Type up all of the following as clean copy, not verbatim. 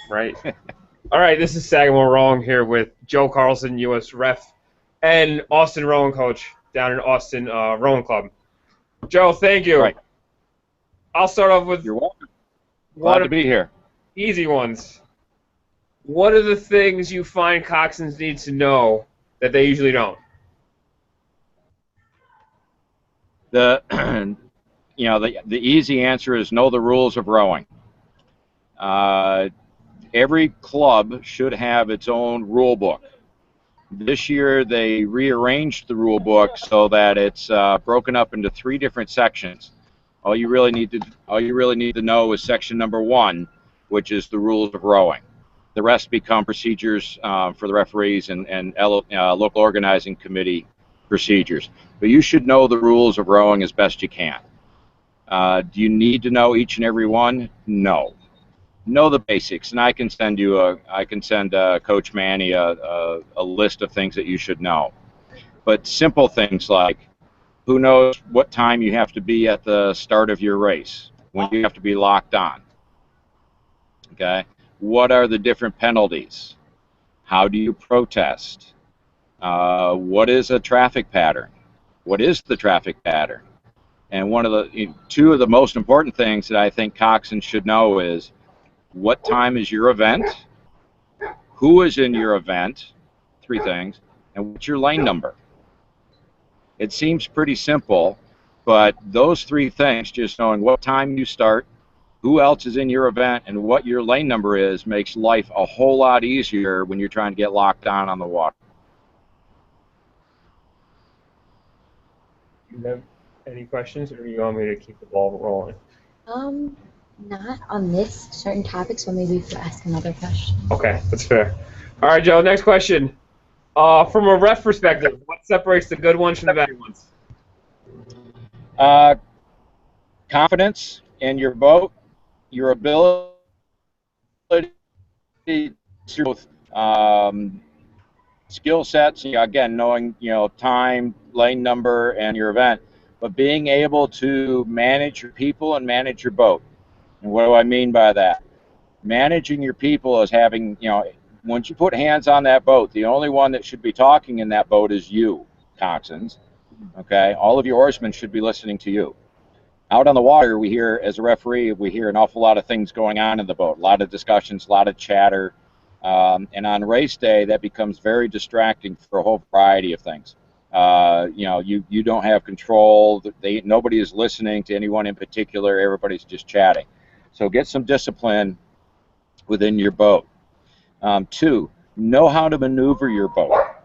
Right. All right, this is Sagamore Rowing here with Joe Carlson, U.S. ref, and Austin rowing coach down in Austin Rowing Club. Joe, thank you. Right. I'll start off with You're welcome. one Glad to of be here. the easy ones. What are the things you find coxswains need to know that they usually don't? The the easy answer is know the rules of rowing. Every club should have its own rule book. This year they rearranged the rule book so that it's broken up into 3 different sections. All you really need to know is section number 1, which is the rules of rowing. The rest become procedures for the referees and local organizing committee procedures. But you should know the rules of rowing as best you can. Do you need to know each and every one? No. Know the basics, and I can send Coach Manny a list of things that you should know. But simple things like, who knows what time you have to be at the start of your race, when you have to be locked on. Okay? What are the different penalties? How do you protest? What is a traffic pattern? What is the traffic pattern? And two of the most important things that I think coxswains should know is, what time is your event? Who is in your event? 3 things. And what's your lane number? It seems pretty simple, but those 3 things, just knowing what time you start, who else is in your event, and what your lane number is, makes life a whole lot easier when you're trying to get locked on the water. Do you have any questions, or do you want me to keep the ball rolling? Not on this certain topic, so maybe if you ask another question. Okay, that's fair. All right, Joe, next question. From a ref perspective, what separates the good ones from the bad ones? Confidence in your boat, your ability to skill sets, again, knowing time, lane number, and your event, but being able to manage your people and manage your boat. And what do I mean by that? Managing your people is having, once you put hands on that boat, the only one that should be talking in that boat is you, coxswains. Okay? All of your oarsmen should be listening to you. Out on the water, as a referee, we hear an awful lot of things going on in the boat, a lot of discussions, a lot of chatter. And on race day, that becomes very distracting for a whole variety of things. You don't have control. Nobody is listening to anyone in particular. Everybody's just chatting. So get some discipline within your boat. 2, know how to maneuver your boat.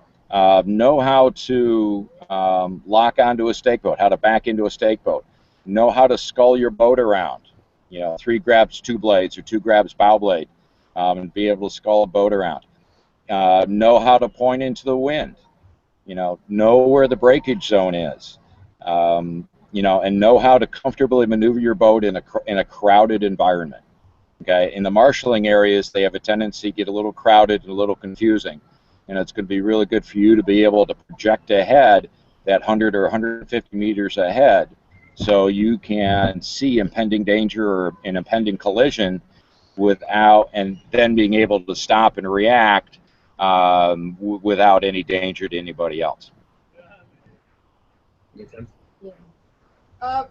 Know how to lock onto a stake boat, how to back into a stake boat. Know how to scull your boat around. 3 grabs 2 blades or 2 grabs bow blade, and be able to scull a boat around. Know how to point into the wind. Know where the breakage zone is. And know how to comfortably maneuver your boat in a crowded environment. Okay, in the marshalling areas, they have a tendency to get a little crowded and a little confusing, and it's going to be really good for you to be able to project ahead that 100 or 150 meters ahead, so you can see impending danger or an impending collision and then being able to stop and react without any danger to anybody else.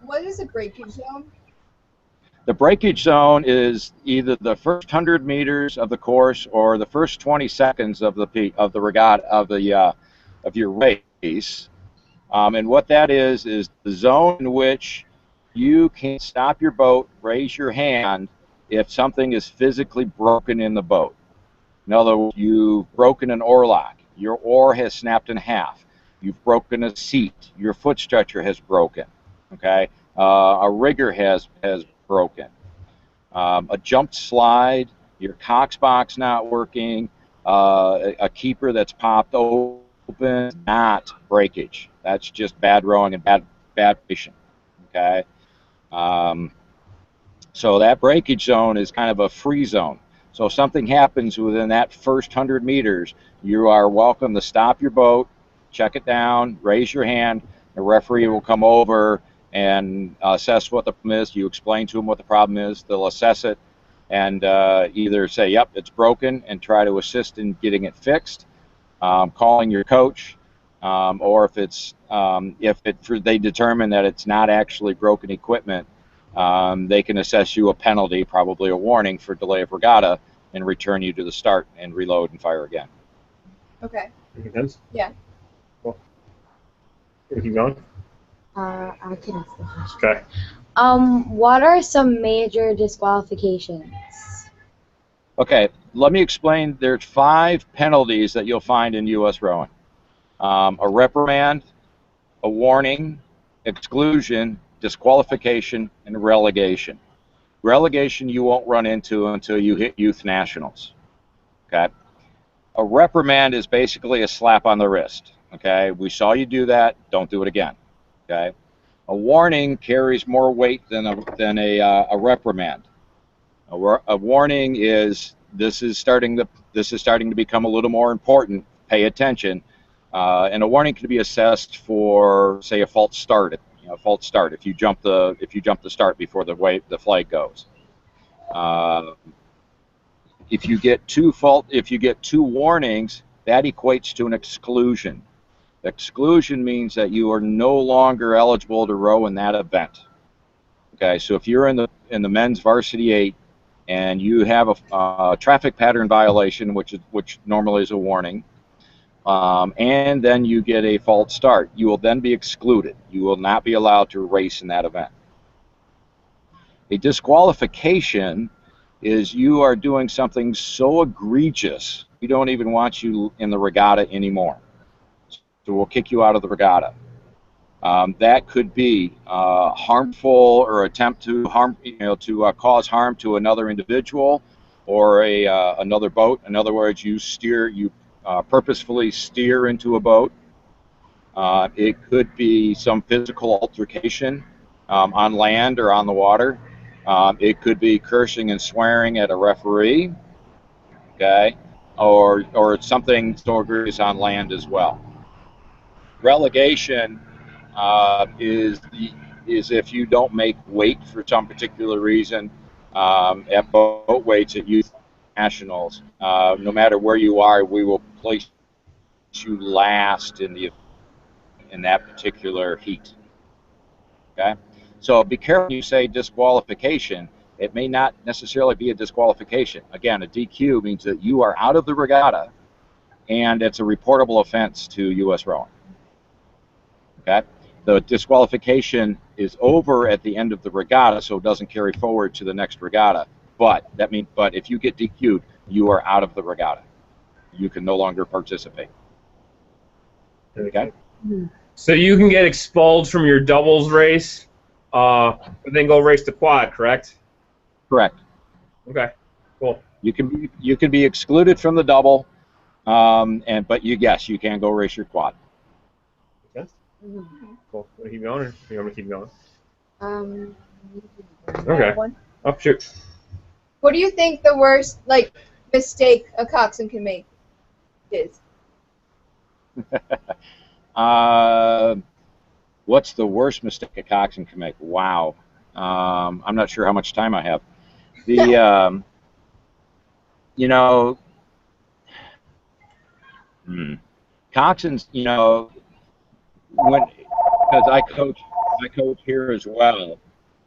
What is a breakage zone? The breakage zone is either the first 100 meters of the course or the first 20 seconds of the regatta of your race, and what that is the zone in which you can stop your boat, raise your hand if something is physically broken in the boat. In other words, you've broken an oar lock, your oar has snapped in half, you've broken a seat, your foot stretcher has broken. Okay, a rigger has broken, a jumped slide, your cox box not working, a keeper that's popped open, not breakage. That's just bad rowing and bad fishing. Okay, so that breakage zone is kind of a free zone. So if something happens within that first 100 meters, you are welcome to stop your boat, check it down, raise your hand. The referee will come over and assess what the problem is. You explain to them what the problem is. They'll assess it, and either say, yep, it's broken, and try to assist in getting it fixed, calling your coach, or if they determine that it's not actually broken equipment, they can assess you a penalty, probably a warning for delay of regatta, and return you to the start and reload and fire again. Okay. Making sense? Yeah. Cool. Can we keep going? I can ask the question. Okay. What are some major disqualifications? Okay, let me explain. There's 5 penalties that you'll find in U.S. rowing. A reprimand, a warning, exclusion, disqualification, and relegation. Relegation you won't run into until you hit youth nationals. Okay. A reprimand is basically a slap on the wrist. Okay. We saw you do that. Don't do it again. Okay. A warning carries more weight than a reprimand. A warning is this is starting to become a little more important. Pay attention. And a warning can be assessed for, say, a false start. False start if you jump the start before the flag goes. If you get 2 warnings, that equates to an exclusion. Exclusion means that you are no longer eligible to row in that event. Okay, so if you're in the men's varsity 8 and you have a traffic pattern violation, which normally is a warning, and then you get a false start, you will then be excluded. You will not be allowed to race in that event. A disqualification is you are doing something so egregious, we don't even want you in the regatta anymore. So we'll kick you out of the regatta. That could be harmful or attempt to harm, cause harm to another individual or another boat. In other words, you purposefully steer into a boat. It could be some physical altercation on land or on the water. It could be cursing and swearing at a referee, okay, or something so egregious on land as well. Relegation is if you don't make weight for some particular reason at boat weights at youth nationals. No matter where you are, we will place you last in that particular heat. Okay, so be careful when you say disqualification. It may not necessarily be a disqualification. Again, a DQ means that you are out of the regatta, and it's a reportable offense to U.S. rowing. Okay, the disqualification is over at the end of the regatta, so it doesn't carry forward to the next regatta. But if you get DQ'd, you are out of the regatta. You can no longer participate. Okay. So you can get expelled from your doubles race, but then go race the quad, correct? Correct. Okay. Cool. You can be excluded from the double, but you can go race your quad. Okay. Cool. Want to keep going, or you want me to keep going? Okay. Oh, shoot. What do you think the worst mistake a coxswain can make is? What's the worst mistake a coxswain can make? Wow. I'm not sure how much time I have. Coxswains, because I coach here as well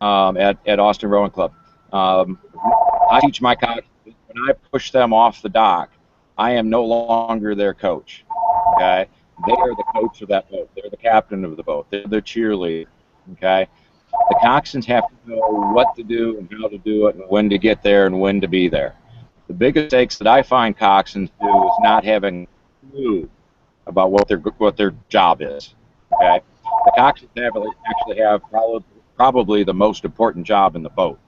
at Austin Rowing Club. I teach my coxswains, when I push them off the dock, I am no longer their coach. Okay, they are the coach of that boat. They're the captain of the boat. They're the cheerleader. Okay, the coxswains have to know what to do and how to do it and when to get there and when to be there. The biggest mistakes that I find coxswains do is not having a clue about what their job is. Okay, the coxswains actually have probably the most important job in the boat.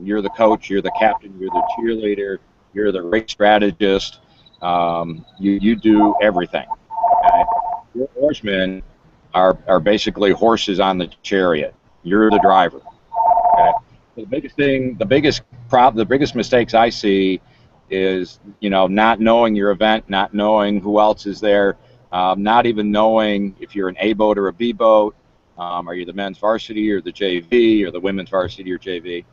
You're the coach, you're the captain, you're the cheerleader, you're the race strategist. You do everything. Okay? Your horsemen are basically horses on the chariot. You're the driver. Okay? The biggest mistakes I see is not knowing your event, not knowing who else is there, not even knowing if you're an A boat or a B boat. Are you the men's varsity or the JV or the women's varsity or JV?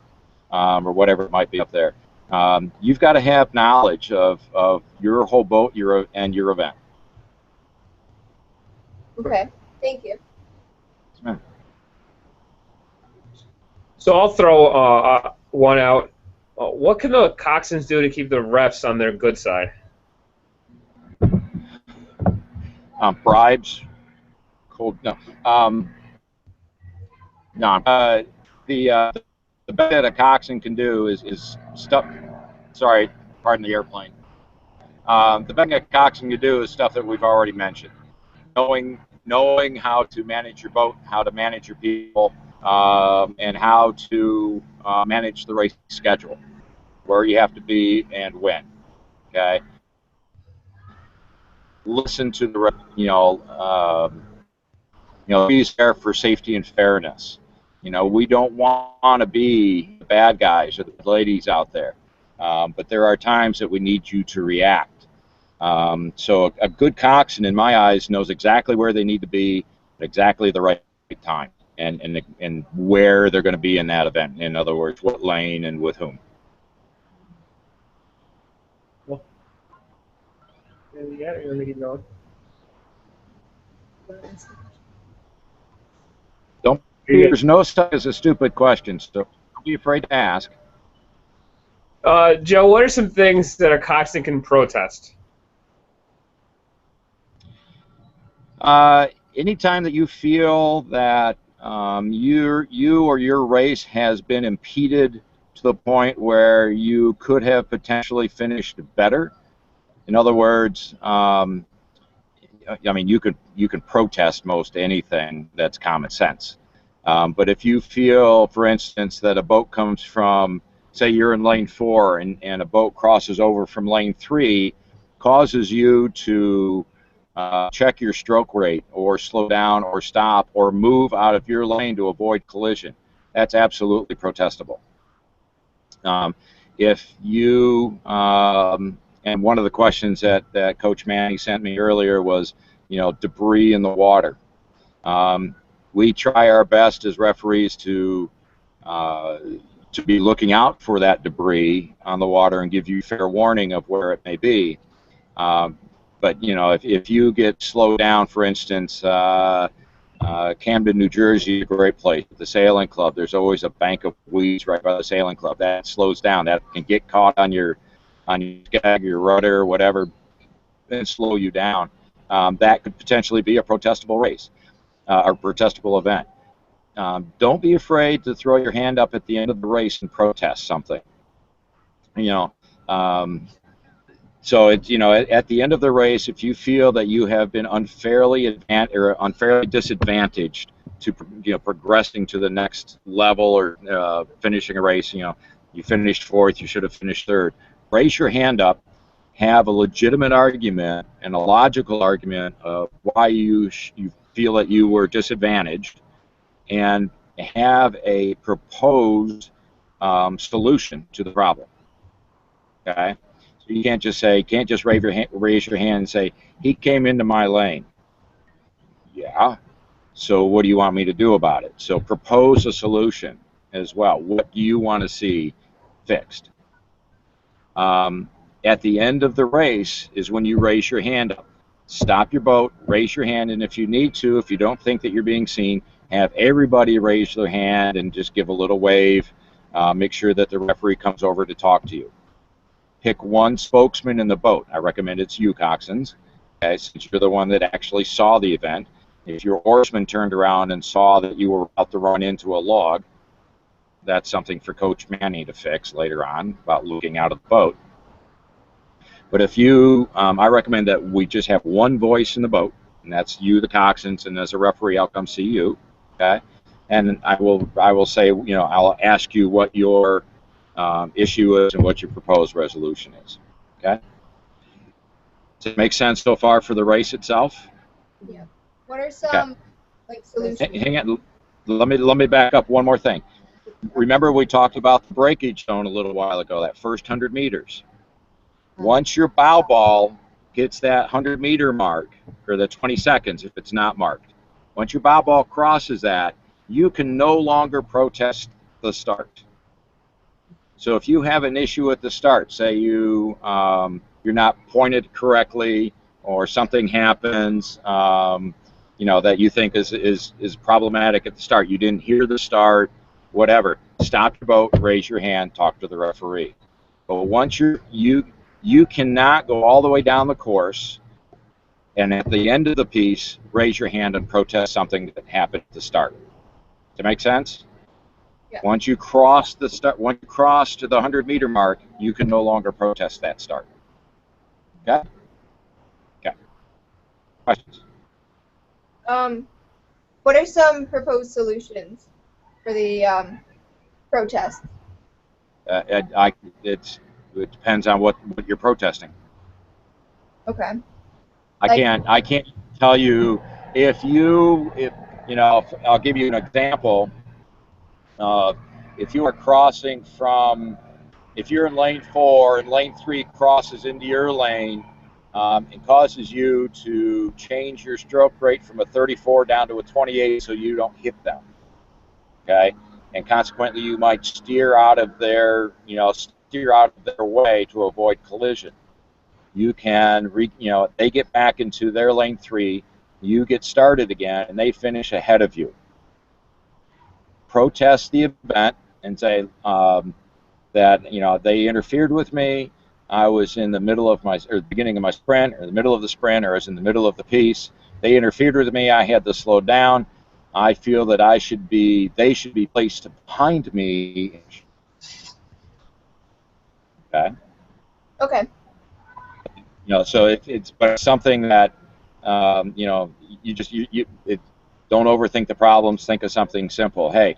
or whatever it might be up there. You've got to have knowledge of your whole boat and your event. Okay, thank you. So I'll throw one out. What can the coxswains do to keep the refs on their good side? Bribes, cold no. No. The best that a coxswain can do is stuff. Sorry, pardon the airplane. The best that a coxswain can do is stuff that we've already mentioned. Knowing how to manage your boat, how to manage your people, and how to manage the race schedule, where you have to be and when. Okay. Listen to the be there for safety and fairness. We don't want to be the bad guys or the ladies out there, but there are times that we need you to react. So a good coxswain, in my eyes, knows exactly where they need to be at exactly the right time, and where they're going to be in that event. In other words, what lane and with whom. Yeah, you're gonna keep going. There's no such as a stupid question, so don't be afraid to ask. Joe, what are some things that a coxswain can protest? Anytime that you feel that you or your race has been impeded to the point where you could have potentially finished better. In other words, I mean, you can protest most anything that's common sense. But if you feel, for instance, that a boat comes from, say you're in lane 4 and a boat crosses over from lane 3, causes you to check your stroke rate or slow down or stop or move out of your lane to avoid collision, that's absolutely protestable. If you, and one of the questions that Coach Manny sent me earlier was, debris in the water. We try our best as referees to be looking out for that debris on the water and give you fair warning of where it may be. But if you get slowed down, for instance, Camden, New Jersey, a great place. The sailing club, there's always a bank of weeds right by the sailing club. That slows down. That can get caught on your skag, your rudder, whatever, and slow you down. That could potentially be a protestable race. Or protestable event. Don't be afraid to throw your hand up at the end of the race and protest something. So it's at the end of the race, if you feel that you have been unfairly disadvantaged to progressing to the next level or finishing a race, you finished 4th, you should have finished 3rd. Raise your hand up. Have a legitimate argument and a logical argument of why you feel that you were disadvantaged, and have a proposed solution to the problem. Okay, so you can't just raise your hand and say he came into my lane. Yeah. So what do you want me to do about it? So propose a solution as well. What do you want to see fixed? At the end of the race is when you raise your hand up. Stop your boat, raise your hand, and if you need to, if you don't think that you're being seen, have everybody raise their hand and just give a little wave. Make sure that the referee comes over to talk to you. Pick one spokesman in the boat. I recommend it's you, coxswains, okay, since you're the one that actually saw the event. If your oarsman turned around and saw that you were about to run into a log, that's something for Coach Manny to fix later on about looking out of the boat. But if you, I recommend that we just have one voice in the boat, and that's you, the coxswains, and as a referee, I'll come see you, okay? And I will say, I'll ask you what your issue is and what your proposed resolution is, okay? Does it make sense so far for the race itself? Yeah. What are some solutions? Hang on, let me back up one more thing. Remember we talked about the breakage zone a little while ago, that first 100 meters. Once your bow ball gets that 100-meter mark, or the 20 seconds if it's not marked, once your bow ball crosses that, you can no longer protest the start. So if you have an issue at the start, say you're not pointed correctly, or something happens, that you think is problematic at the start, you didn't hear the start, whatever, stop your boat, raise your hand, talk to the referee. But once you cannot go all the way down the course, and at the end of the piece, raise your hand and protest something that happened at the start. Does that make sense? Yeah. Once you cross to the 100-meter mark, you can no longer protest that start. Okay? Okay. Questions? What are some proposed solutions for the protest? It depends on what you're protesting. Okay. I can't tell you if I'll give you an example. If you are crossing if you're in lane 4 and lane 3 crosses into your lane, it causes you to change your stroke rate from a 34 down to a 28 so you don't hit them. Okay, and consequently you might steer out of their way to avoid collision. You can they get back into their lane 3, you get started again, and they finish ahead of you. Protest the event and say that they interfered with me. I was in the middle of the beginning of my sprint, or the middle of the sprint, or I was in the middle of the piece. They interfered with me. I had to slow down. I feel that they should be placed behind me. Okay. Okay. So it's something that don't overthink the problems. Think of something simple. Hey,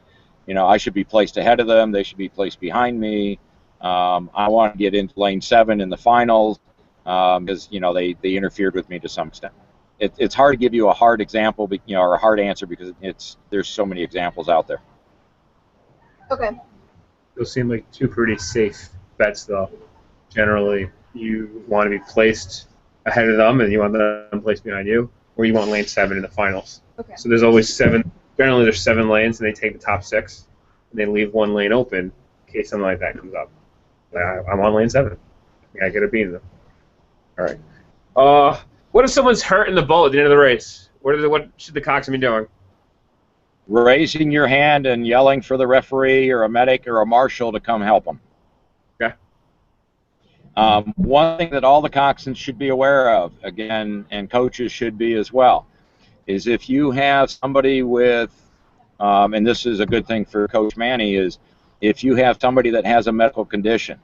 I should be placed ahead of them. They should be placed behind me. I want to get into lane 7 in the finals because they interfered with me to some extent. It's hard to give you a hard example, or a hard answer, because there's so many examples out there. Okay. Those seem like two pretty safe bets, though. Generally, you want to be placed ahead of them, and you want them placed behind you, or you want lane 7 in the finals. Okay. So there's always 7. Generally, there's 7 lanes, and they take the top 6, and they leave 1 lane open in case something like that comes up. I'm on lane 7. I get a beat in them. All right. What if someone's hurt in the boat at the end of the race? What should the coxswain be doing? Raising your hand and yelling for the referee or a medic or a marshal to come help them. Okay. One thing that all the coxswains should be aware of, again, and coaches should be as well, is if you have somebody with, and this is a good thing for Coach Manny, is if you have somebody that has a medical condition,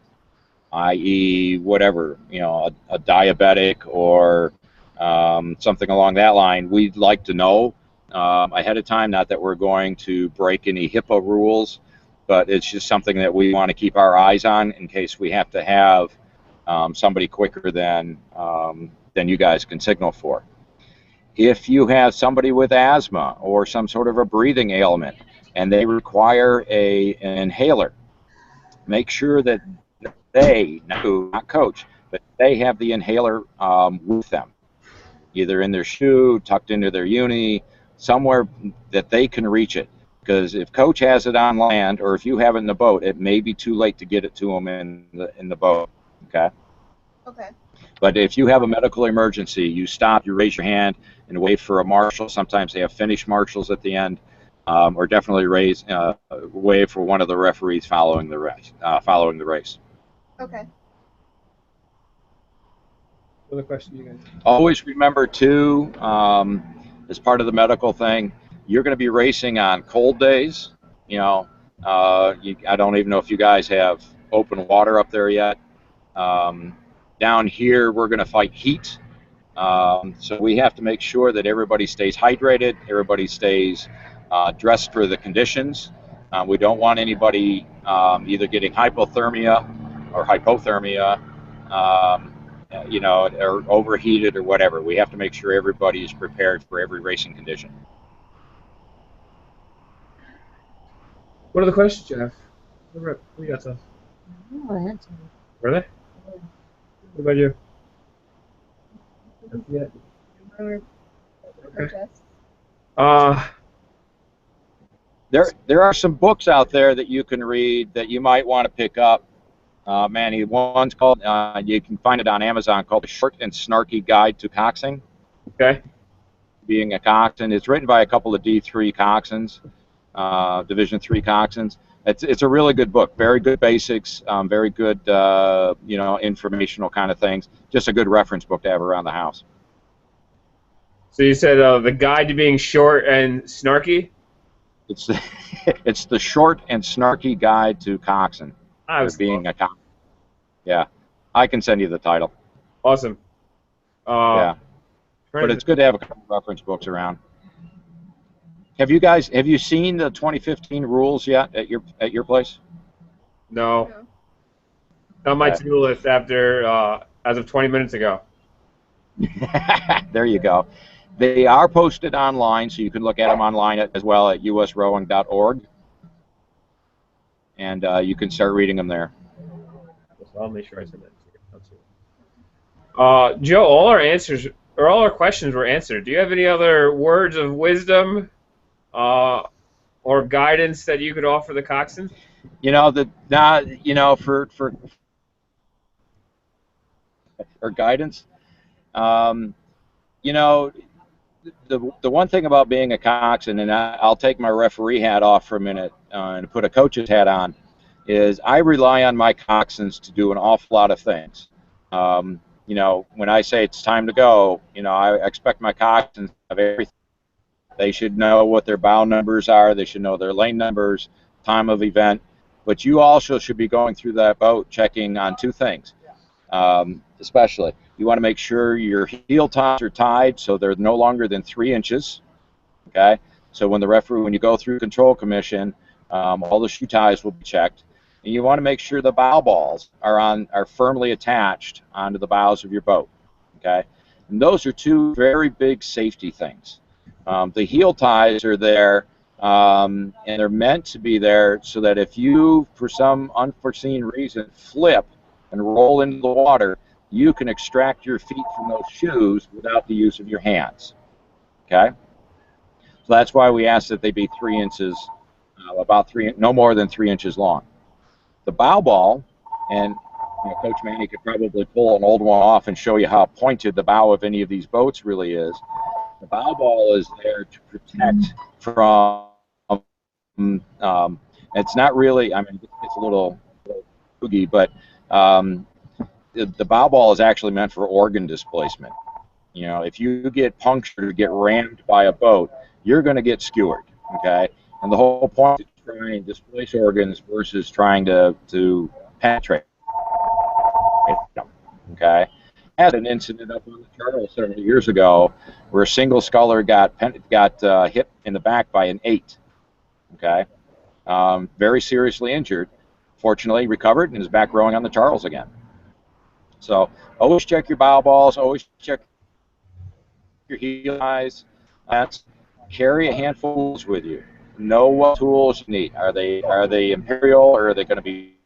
i.e. whatever, a diabetic or something along that line, we'd like to know ahead of time. Not that we're going to break any HIPAA rules, but it's just something that we want to keep our eyes on in case we have to have somebody quicker than you guys can signal for. If you have somebody with asthma or some sort of a breathing ailment and they require an inhaler, make sure that they, not coach, but they have the inhaler with them, either in their shoe, tucked into their uni, somewhere that they can reach it. Because if coach has it on land, or if you have it in the boat, it may be too late to get it to them in the boat. Okay. Okay. But if you have a medical emergency, you stop, you raise your hand, and wait for a marshal. Sometimes they have finished marshals at the end, or definitely wait for one of the referees following the race. Okay. What other questions you guys? Always remember too, as part of the medical thing, you're going to be racing on cold days. I don't even know if you guys have open water up there yet. Down here, we're going to fight heat. So we have to make sure that everybody stays hydrated, everybody stays dressed for the conditions. We don't want anybody either getting hypothermia or hypothermia, or overheated or whatever. We have to make sure everybody is prepared for every racing condition. What are the questions, Jeff? What you got, stuff? Were they? What about you? Yeah. Okay. There are some books out there that you can read that you might want to pick up. Man, one's called, you can find it on Amazon, called The Short and Snarky Guide to Coxing. Okay. Being a coxswain. It's written by a couple of D3 coxswains, Division III coxswains. It's a really good book. Very good basics, very good, you know, informational kind of things. Just a good reference book to have around the house. So you said the guide to being short and snarky? It's the, it's the Short and Snarky Guide to Coxswain. I was being a coxswain. Yeah, I can send you the title. awesome. Yeah, but it's good to have a couple of reference books around. Have you seen the 2015 rules yet at your place? No. On my Okay. to-do list after as of 20 minutes ago. There you go. They are posted online, so you can look at them online as well at usrowing.org, and you can start reading them there. So I'll make sure I send that to you. Joe, all our questions were answered. Do you have any other words of wisdom or guidance that you could offer the coxswains? You know for guidance. You know, the one thing about being a coxswain, and I'll take my referee hat off for a minute and put a coach's hat on, is I rely on my coxswains to do an awful lot of things. You know, when I say it's time to go, you know, I expect my coxswains to have everything. They should know what their bow numbers are. They should know their lane numbers, time of event. But you also should be going through that boat checking on two things. Especially, you want to make sure your heel ties are tied so they're no longer than 3 inches. Okay, so when you go through control commission, all the shoe ties will be checked, and you want to make sure the bow balls are firmly attached onto the bows of your boat. Okay, and those are two very big safety things. The heel ties are there, and they're meant to be there so that if you, for some unforeseen reason, flip and roll into the water, you can extract your feet from those shoes without the use of your hands. Okay? So that's why we ask that they be 3 inches, no more than 3 inches long. The bow ball, and you know, Coach Manny could probably pull an old one off and show you how pointed the bow of any of these boats really is. The bow ball is there to protect from, it's not really, I mean, it's a little boogie, but the bow ball is actually meant for organ displacement. You know, if you get punctured or get rammed by a boat, you're going to get skewered, okay? And the whole point is trying to displace organs versus trying to penetrate them, okay? I had an incident up on the Charles several years ago where a single sculler got hit in the back by an 8, okay? Very seriously injured. Fortunately, recovered and is back rowing on the Charles again. So always check your bow balls. Always check your heel ties. Carry a handful of tools with you. Know what tools you need. Are they imperial, or are they going to be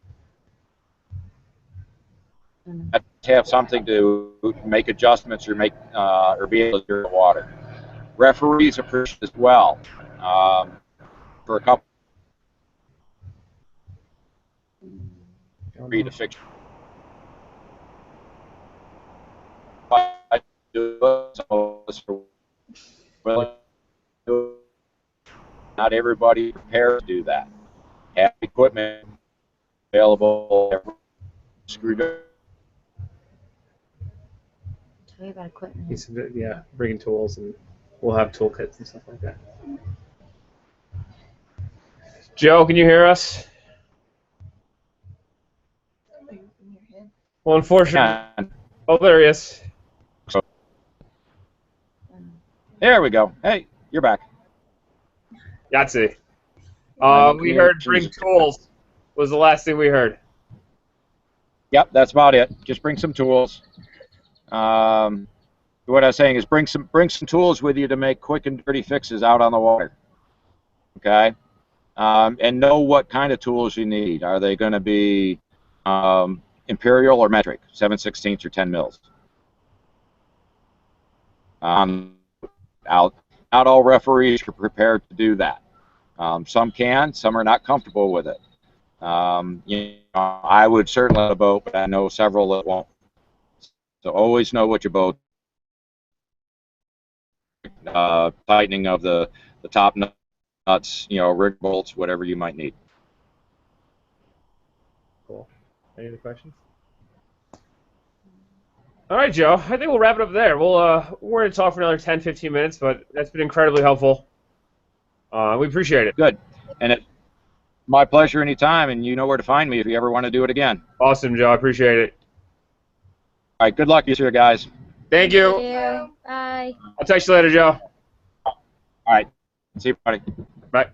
to have something to make adjustments or or be able to clear the water? Referees appreciate as well. For a couple to fix. Not everybody prepared to do that. Have equipment available. Tell you about equipment. Yeah, bringing tools, and we'll have toolkits and stuff like that. Joe, can you hear us? Well, unfortunately. Oh, there he is. There we go. Hey, you're back. Yahtzee. We heard bring tools was the last thing we heard. Yep, that's about it. Just bring some tools. What I was saying is bring some tools with you to make quick and dirty fixes out on the water. Okay, and know what kind of tools you need. Are they going to be imperial or metric, 7/16 or 10 mils? Not all referees are prepared to do that. Some can, some are not comfortable with it. You know, I would certainly let a boat, but I know several that won't. So always know what your boat, tightening of the top nuts, you know, rig bolts, whatever you might need. Cool. Any other questions? All right, Joe. I think we'll wrap it up there. We're going to talk for another 10, 15 minutes, but that's been incredibly helpful. We appreciate it. Good. And it's my pleasure anytime, and you know where to find me if you ever want to do it again. Awesome, Joe. I appreciate it. All right, good luck this year, guys. Thank you. Thank you. Bye. I'll text you later, Joe. All right. See you, buddy. Bye.